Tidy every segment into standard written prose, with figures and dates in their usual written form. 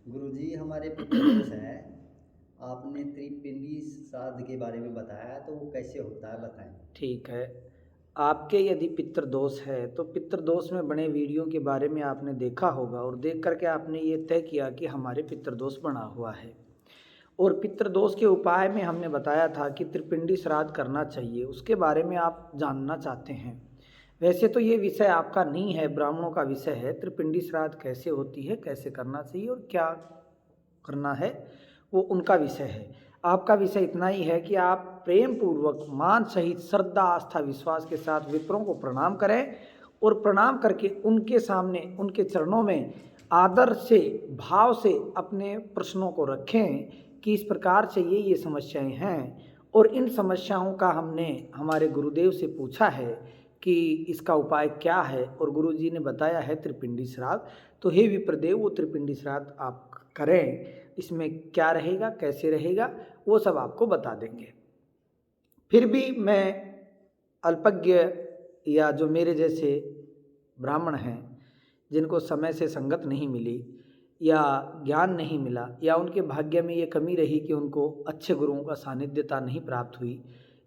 गुरुजी हमारे पितृदोष है। आपने त्रिपिंडी श्राद्ध के बारे में बताया तो वो कैसे होता है बताएं। ठीक है। आपके यदि पितृदोष है तो पितृदोष में बने वीडियो के बारे में आपने देखा होगा और देख करके आपने ये तय किया कि हमारे पितृदोष बना हुआ है। और पितृदोष के उपाय में हमने बताया था कि त्रिपिंडी श्राद्ध करना चाहिए, उसके बारे में आप जानना चाहते हैं। वैसे तो ये विषय आपका नहीं है, ब्राह्मणों का विषय है। त्रिपिंडी श्राद्ध कैसे होती है, कैसे करना चाहिए और क्या करना है, वो उनका विषय है। आपका विषय इतना ही है कि आप प्रेम पूर्वक मान सहित श्रद्धा आस्था विश्वास के साथ विप्रों को प्रणाम करें और प्रणाम करके उनके सामने उनके चरणों में आदर से भाव से अपने प्रश्नों को रखें कि इस प्रकार से ये समस्याएं हैं और इन समस्याओं का हमने हमारे गुरुदेव से पूछा है कि इसका उपाय क्या है और गुरुजी ने बताया है त्रिपिंडी श्राद्ध। तो हे विप्रदेव, वो त्रिपिंडी श्राद्ध आप करें। इसमें क्या रहेगा, कैसे रहेगा, वो सब आपको बता देंगे। फिर भी मैं अल्पज्ञ या जो मेरे जैसे ब्राह्मण हैं जिनको समय से संगत नहीं मिली या ज्ञान नहीं मिला या उनके भाग्य में ये कमी रही कि उनको अच्छे गुरुओं का सानिध्यता नहीं प्राप्त हुई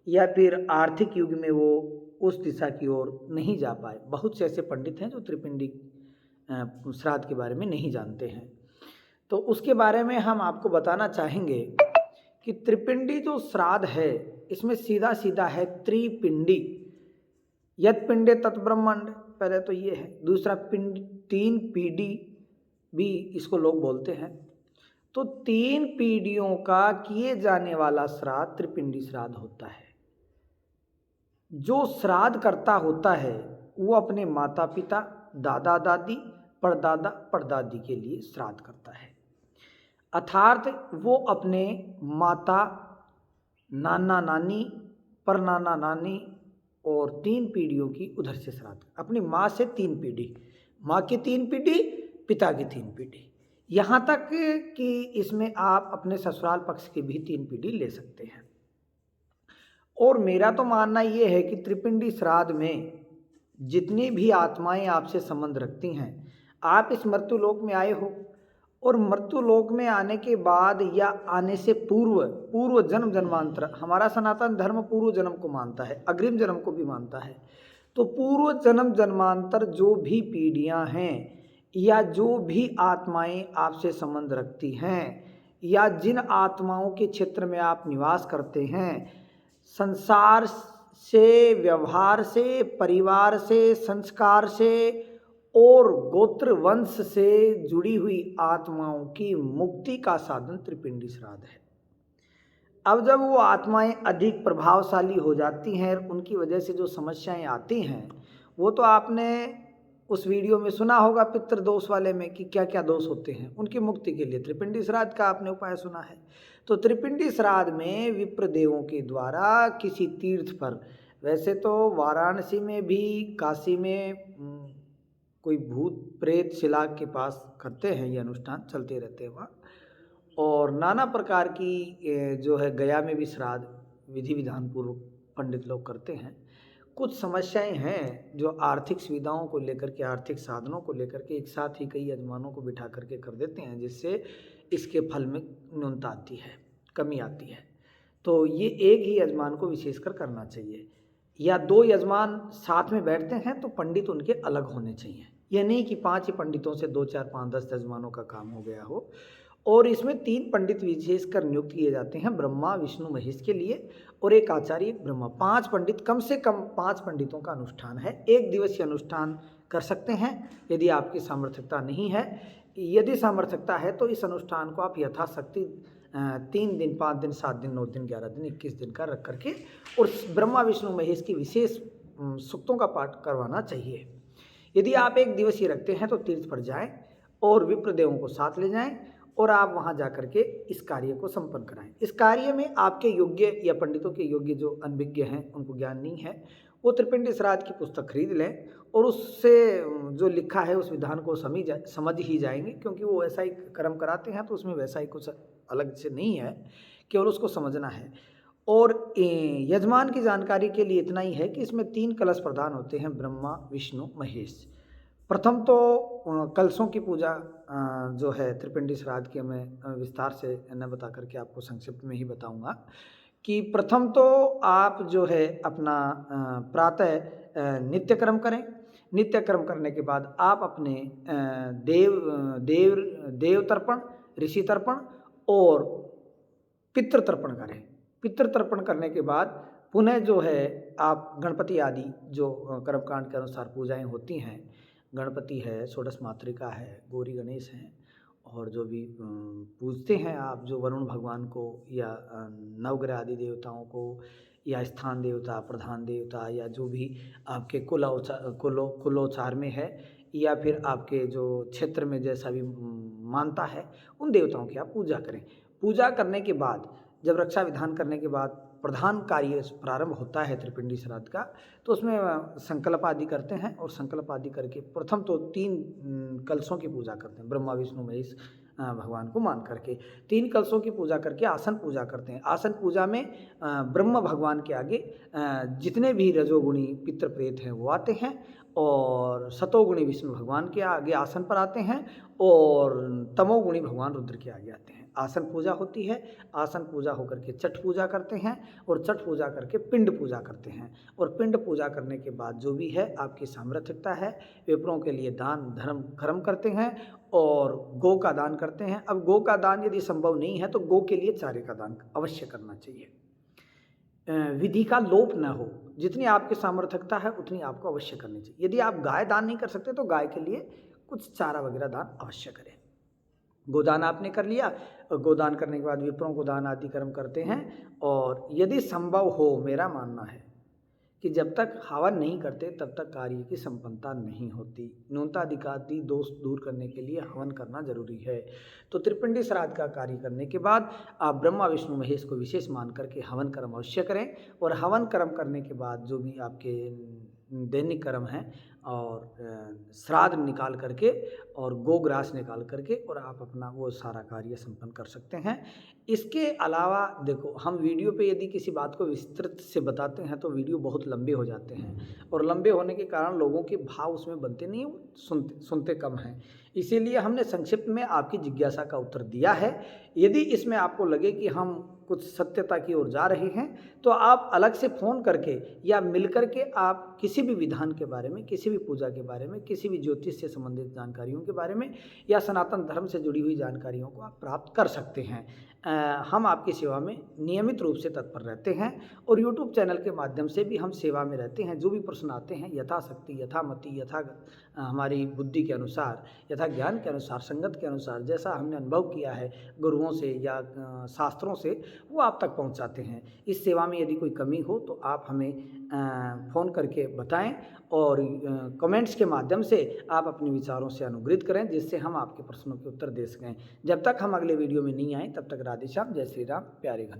या फिर आर्थिक युग में वो उस दिशा की ओर नहीं जा पाए। बहुत से ऐसे पंडित हैं जो त्रिपिंडी श्राद्ध के बारे में नहीं जानते हैं। तो उसके बारे में हम आपको बताना चाहेंगे कि त्रिपिंडी जो श्राद्ध है इसमें सीधा सीधा है त्रिपिंडी। यत पिंडे तत् ब्रह्मांड, पहले तो ये है। दूसरा पिंड, तीन पीढ़ी भी इसको लोग बोलते हैं। तो तीन पीढ़ियों का किए जाने वाला श्राद्ध त्रिपिंडी श्राद्ध होता है। जो श्राद्ध करता होता है वो अपने माता पिता, दादा दादी, परदादा परदादी के लिए श्राद्ध करता है। अर्थात वो अपने माता, नाना नानी, परनाना नानी और तीन पीढ़ियों की उधर से श्राद्ध, अपनी माँ से तीन पीढ़ी, माँ की तीन पीढ़ी, पिता की तीन पीढ़ी, यहाँ तक कि इसमें आप अपने ससुराल पक्ष की भी तीन पीढ़ी ले सकते हैं। और मेरा तो मानना ये है कि त्रिपिंडी श्राद्ध में जितनी भी आत्माएं आपसे संबंध रखती हैं, आप इस मृत्युलोक में आए हो और मृत्युलोक में आने के बाद या आने से पूर्व जन्म जन्मांतर, हमारा सनातन धर्म पूर्व जन्म को मानता है, अग्रिम जन्म को भी मानता है। तो पूर्व जन्म जन्मांतर जो भी पीढ़ियां हैं या जो भी आत्माएं आपसे संबंध रखती हैं या जिन आत्माओं के क्षेत्र में आप निवास करते हैं, संसार से, व्यवहार से, परिवार से, संस्कार से और गोत्र वंश से जुड़ी हुई आत्माओं की मुक्ति का साधन त्रिपिंडी श्राद्ध है। अब जब वो आत्माएं अधिक प्रभावशाली हो जाती हैं, उनकी वजह से जो समस्याएं आती हैं, वो तो आपने उस वीडियो में सुना होगा पितृदोष वाले में कि क्या क्या दोष होते हैं। उनकी मुक्ति के लिए त्रिपिंडी श्राद्ध का आपने उपाय सुना है। तो त्रिपिंडी श्राद्ध में विप्रदेवों के द्वारा किसी तीर्थ पर, वैसे तो वाराणसी में भी, काशी में कोई भूत प्रेत शिला के पास करते हैं, ये अनुष्ठान चलते रहते हैं वहाँ। और नाना प्रकार की जो है गया में भी श्राद्ध विधि विधान पूर्वक पंडित लोग करते हैं। कुछ समस्याएं हैं जो आर्थिक सुविधाओं को लेकर के, आर्थिक साधनों को लेकर के एक साथ ही कई यजमानों को बिठा करके कर देते हैं, जिससे इसके फल में न्यूनता आती है, कमी आती है। तो ये एक ही यजमान को विशेषकर करना चाहिए, या दो यजमान साथ में बैठते हैं तो पंडित उनके अलग होने चाहिए। यह नहीं कि 5 ही पंडितों से 2 4 5 10 यजमानों का काम हो गया हो। और इसमें 3 पंडित विशेषकर नियुक्त किए जाते हैं, ब्रह्मा विष्णु महेश के लिए, और एक आचार्य, एक ब्रह्मा। 5 पंडित, कम से कम 5 पंडितों का अनुष्ठान है। 1 दिवसीय अनुष्ठान कर सकते हैं यदि आपकी सामर्थ्यता नहीं है। यदि सामर्थ्यता है तो इस अनुष्ठान को आप यथाशक्ति 3 दिन, 5 दिन, 7 दिन, 9 दिन, 11 दिन, 21 दिन का रख करके और ब्रह्मा विष्णु महेश की विशेष सूक्तों का पाठ करवाना चाहिए। यदि आप 1 दिवसीय रखते हैं तो तीर्थ पर जाएं और विप्रदेवों को साथ ले जाएं और आप वहां जाकर के इस कार्य को संपन्न कराएं। इस कार्य में आपके योग्य या पंडितों के योग्य जो अनभिज्ञ हैं, उनको ज्ञान नहीं है, वो त्रिपिंडी श्राद्ध की पुस्तक खरीद लें और उससे जो लिखा है उस विधान को समझ ही जाएंगे, क्योंकि वो ऐसा ही कर्म कराते हैं तो उसमें वैसा ही कुछ अलग से नहीं है, केवल उसको समझना है। और यजमान की जानकारी के लिए इतना ही है कि इसमें 3 कलश प्रदान होते हैं, ब्रह्मा विष्णु महेश। प्रथम तो कलशों की पूजा जो है त्रिपिंडी श्राद्ध की मैं विस्तार से न बता करके आपको संक्षिप्त में ही बताऊंगा कि प्रथम तो आप जो है अपना प्रातः नित्यक्रम करें। नित्यक्रम करने के बाद आप अपने देव तर्पण, ऋषि तर्पण और पितृ तर्पण करें। पितृ तर्पण करने के बाद पुनः जो है आप गणपति आदि जो कर्मकांड के अनुसार पूजाएं होती हैं, गणपति है, षोडश मातृका है, गौरी गणेश हैं, और जो भी पूजते हैं आप जो वरुण भगवान को या नवग्रह आदि देवताओं को या स्थान देवता, प्रधान देवता या जो भी आपके कुलोचार में है या फिर आपके जो क्षेत्र में जैसा भी मानता है उन देवताओं की आप पूजा करें। पूजा करने के बाद जब रक्षा विधान करने के बाद प्रधान कार्य प्रारंभ होता है त्रिपिंडी श्राद्ध का, तो उसमें संकल्प आदि करते हैं और संकल्प आदि करके प्रथम तो 3 कलशों की पूजा करते हैं, ब्रह्मा विष्णु महेश भगवान को मान करके 3 कलशों की पूजा करके आसन पूजा करते हैं। आसन पूजा में ब्रह्म भगवान के आगे जितने भी रजोगुणी पितृ प्रेत हैं वो आते हैं और सतोगुणी विष्णु भगवान के आगे आसन पर आते हैं और तमोगुणी भगवान रुद्र के आगे आते हैं। आसन पूजा होती है। आसन पूजा होकर के छठ पूजा करते हैं और छठ पूजा करके पिंड पूजा करते हैं और पिंड पूजा करने के बाद जो भी है आपकी सामर्थ्यता है विप्रों के लिए दान धर्म कर्म करते हैं और गौ का दान करते हैं। अब गौ का दान यदि संभव नहीं है तो गौ के लिए चारे का दान अवश्य करना चाहिए। विधि का लोप न हो, जितनी आपकी सामर्थ्यता है उतनी आपको अवश्य करनी चाहिए। यदि आप गाय दान नहीं कर सकते तो गाय के लिए कुछ चारा वगैरह दान अवश्य करें। गोदान आपने कर लिया, गोदान करने के बाद विप्रों को दान आदि कर्म करते हैं और यदि संभव हो, मेरा मानना है कि जब तक हवन नहीं करते तब तक कार्य की संपन्नता नहीं होती। न्यूनताधिकारी दोष दूर करने के लिए हवन करना जरूरी है। तो त्रिपिंडी श्राद्ध का कार्य करने के बाद आप ब्रह्मा विष्णु महेश को विशेष मान करके हवन कर्म अवश्य करें और हवन कर्म करने के बाद जो भी आपके दैनिक कर्म हैं और श्राद्ध निकाल करके और गोग्रास निकाल करके और आप अपना वो सारा कार्य संपन्न कर सकते हैं। इसके अलावा देखो, हम वीडियो पे यदि किसी बात को विस्तृत से बताते हैं तो वीडियो बहुत लंबे हो जाते हैं और लंबे होने के कारण लोगों के भाव उसमें बनते नहीं, सुनते कम हैं। इसीलिए हमने संक्षिप्त में आपकी जिज्ञासा का उत्तर दिया है। यदि इसमें आपको लगे कि हम कुछ सत्यता की ओर जा रहे हैं तो आप अलग से फ़ोन करके या मिल करके आप किसी भी विधान के बारे में, किसी भी पूजा के बारे में, किसी भी ज्योतिष से संबंधित जानकारियों के बारे में या सनातन धर्म से जुड़ी हुई जानकारियों को आप प्राप्त कर सकते हैं। हम आपकी सेवा में नियमित रूप से तत्पर रहते हैं और YouTube चैनल के माध्यम से भी हम सेवा में रहते हैं। जो भी प्रश्न आते हैं यथाशक्ति, यथामति, हमारी बुद्धि के अनुसार, यथा ज्ञान के अनुसार, संगत के अनुसार, जैसा हमने अनुभव किया है गुरुओं से या शास्त्रों से, वो आप तक पहुंचाते हैं। इस सेवा में यदि कोई कमी हो तो आप हमें फ़ोन करके बताएं और कमेंट्स के माध्यम से आप अपने विचारों से अनुग्रहित करें जिससे हम आपके प्रश्नों के उत्तर दे सकें। जब तक हम अगले वीडियो में नहीं आए तब तक राधे श्याम, जय श्री राम, प्यारे घन।